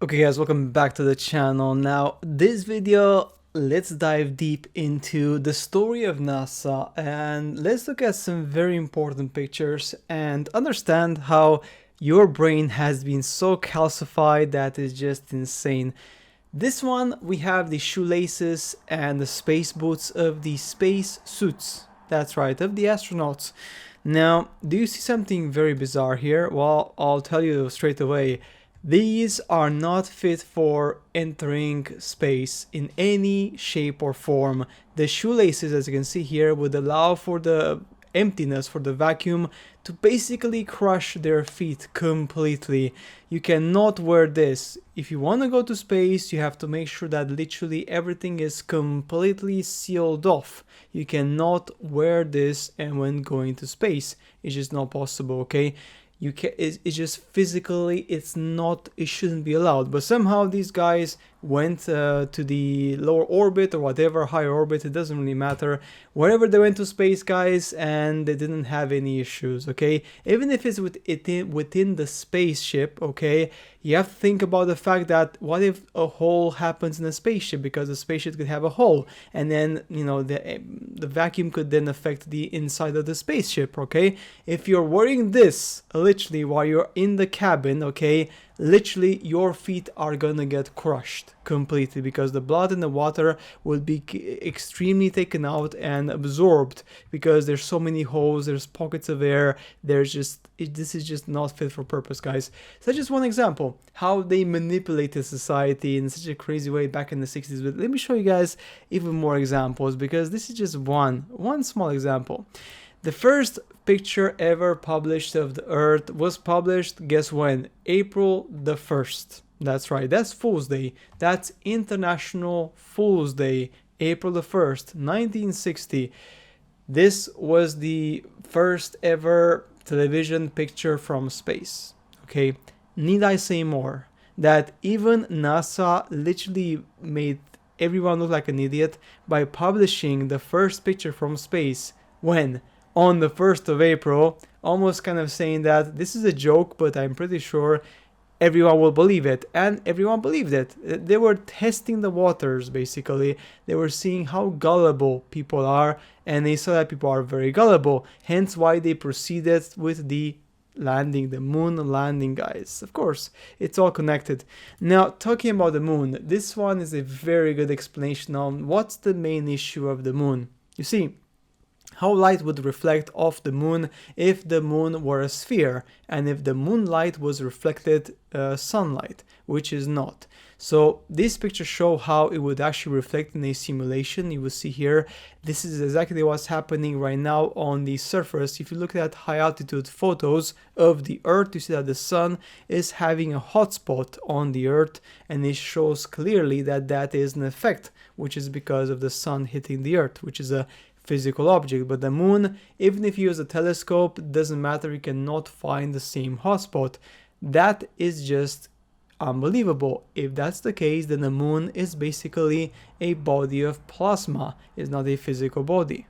Okay guys, welcome back to the channel. Now this video, let's dive deep into the story of NASA and let's look at some very important pictures and understand how your brain has been so calcified that is just insane. This one, we have the shoelaces and the space boots of the space suits. That's right, of the astronauts. Now, do you see something very bizarre here? Well, I'll tell you straight away. These are not fit for entering space in any shape or form. The shoelaces, as you can see here, would allow for the emptiness, for the vacuum, to basically crush their feet completely. You cannot wear this. If you want to go to space, you have to make sure that literally everything is completely sealed off. You cannot wear this and when going to space. It's just not possible, okay? It's just physically, it shouldn't be allowed. But somehow these guys went to the lower orbit or whatever, higher orbit, it doesn't really matter. Wherever they went to space, guys, and they didn't have any issues, okay? Even if it's within the spaceship, okay? You have to think about the fact that what if a hole happens in a spaceship, because the spaceship could have a hole, and then, you know, the vacuum could then affect the inside of the spaceship, okay? If you're wearing this literally while you're in the cabin, okay, literally your feet are gonna get crushed completely because the blood and the water will be extremely taken out and absorbed because there's so many holes, there's pockets of air, this is just not fit for purpose, guys. So that's just one example how they manipulated society in such a crazy way back in the 60s. But let me show you guys even more examples because this is just one small example. The first picture ever published of the Earth was published, guess when? April the 1st. That's right, that's Fool's Day. That's International Fool's Day, April the 1st, 1960. This was the first ever television picture from space. Okay, need I say more? That even NASA literally made everyone look like an idiot by publishing the first picture from space. When? On the 1st of April, almost kind of saying that this is a joke, but I'm pretty sure everyone will believe it. And everyone believed it. They were testing the waters, basically. They were seeing how gullible people are, and they saw that people are very gullible. Hence why they proceeded with the landing, the moon landing, guys. Of course, it's all connected. Now, talking about the moon, this one is a very good explanation on what's the main issue of the moon. You see, how light would reflect off the moon if the moon were a sphere and if the moonlight was reflected sunlight, which is not. So these pictures show how it would actually reflect in a simulation. You will see here, this is exactly what's happening right now on the surface. If you look at high altitude photos of the Earth, you see that the sun is having a hotspot on the Earth, and it shows clearly that that is an effect, which is because of the sun hitting the Earth, which is a physical object. But the moon, even if you use a telescope, it doesn't matter, you cannot find the same hotspot. That is just unbelievable. If that's the case, then the moon is basically a body of plasma, it's not a physical body.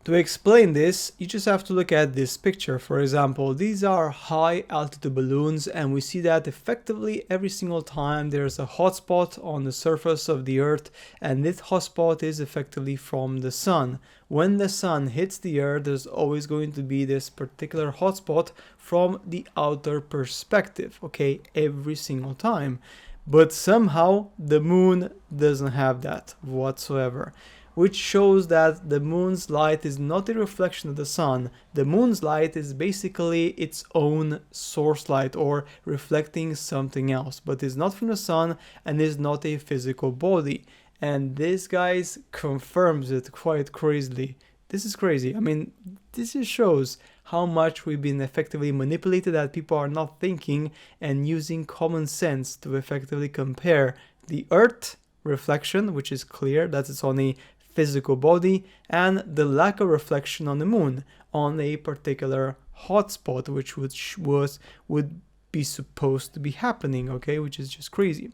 To explain this, you just have to look at this picture. For example, these are high altitude balloons, and we see that effectively every single time there's a hotspot on the surface of the Earth, and this hotspot is effectively from the sun. When the sun hits the Earth, there's always going to be this particular hotspot from the outer perspective, okay, every single time. But somehow the moon doesn't have that whatsoever, which shows that the moon's light is not a reflection of the sun. The moon's light is basically its own source light or reflecting something else, but it's not from the sun and is not a physical body. And this, guys, confirms it quite crazily. This is crazy. I mean, this just shows how much we've been effectively manipulated, that people are not thinking and using common sense to effectively compare the Earth reflection, which is clear that it's on a physical body, and the lack of reflection on the moon on a particular hotspot, which would be supposed to be happening, okay, which is just crazy.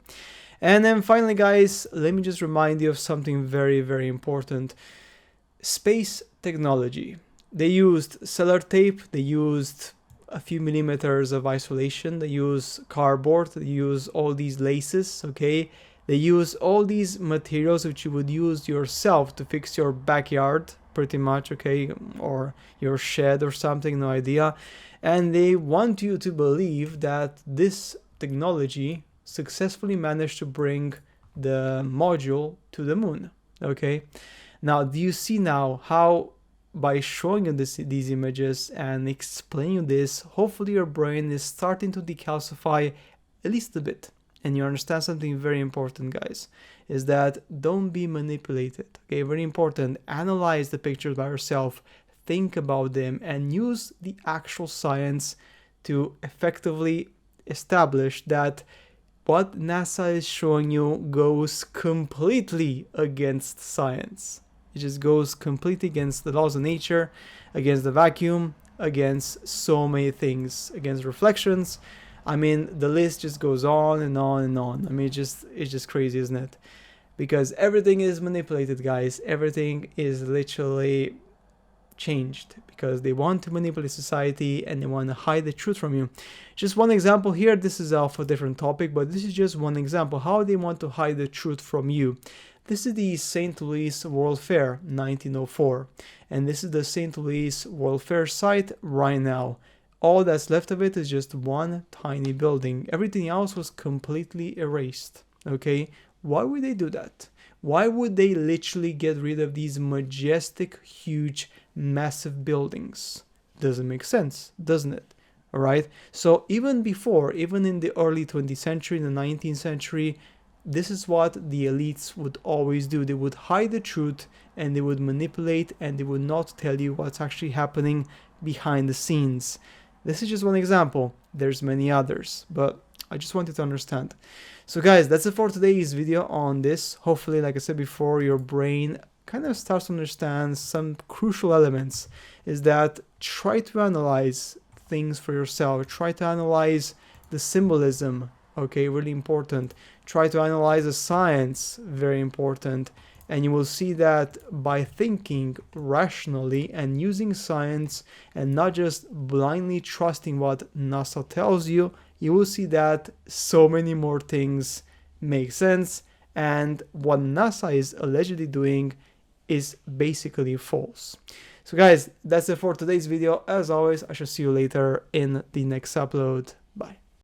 And then finally, guys, let me just remind you of something very, very important. Space technology. They used cellular tape, they used a few millimeters of isolation. They use cardboard, they use all these laces, okay? They use all these materials which you would use yourself to fix your backyard, pretty much, okay? Or your shed or something, no idea. And they want you to believe that this technology successfully managed to bring the module to the moon, okay? Now, do you see now how by showing you these images and explaining this, hopefully your brain is starting to decalcify at least a bit. And you understand something very important, guys, is that don't be manipulated, okay? Very important. Analyze the pictures by yourself, think about them, and use the actual science to effectively establish that what NASA is showing you goes completely against science. It just goes completely against the laws of nature, against the vacuum, against so many things, against reflections. I mean, the list just goes on and on and on. I mean, it's just crazy, isn't it? Because everything is manipulated, guys. Everything is literally changed because they want to manipulate society and they want to hide the truth from you. Just one example here. This is off a different topic, but this is just one example how they want to hide the truth from you. This is the St. Louis World Fair 1904, and this is the St. Louis World Fair site right now. All that's left of it is just one tiny building. Everything else was completely erased, okay? Why would they do that? Why would they literally get rid of these majestic, huge, massive buildings? Doesn't make sense, doesn't it? All right? So even before, even in the early 20th century, in the 19th century, this is what the elites would always do. They would hide the truth and they would manipulate and they would not tell you what's actually happening behind the scenes. This is just one example. There's many others, but I just wanted to understand. So guys, that's it for today's video on this. Hopefully, like I said before, your brain kind of starts to understand some crucial elements. Is that try to analyze things for yourself. Try to analyze the symbolism. Okay, really important. Try to analyze the science, very important. And you will see that by thinking rationally and using science and not just blindly trusting what NASA tells you, you will see that so many more things make sense. And what NASA is allegedly doing is basically false. So guys, that's it for today's video. As always, I shall see you later in the next upload.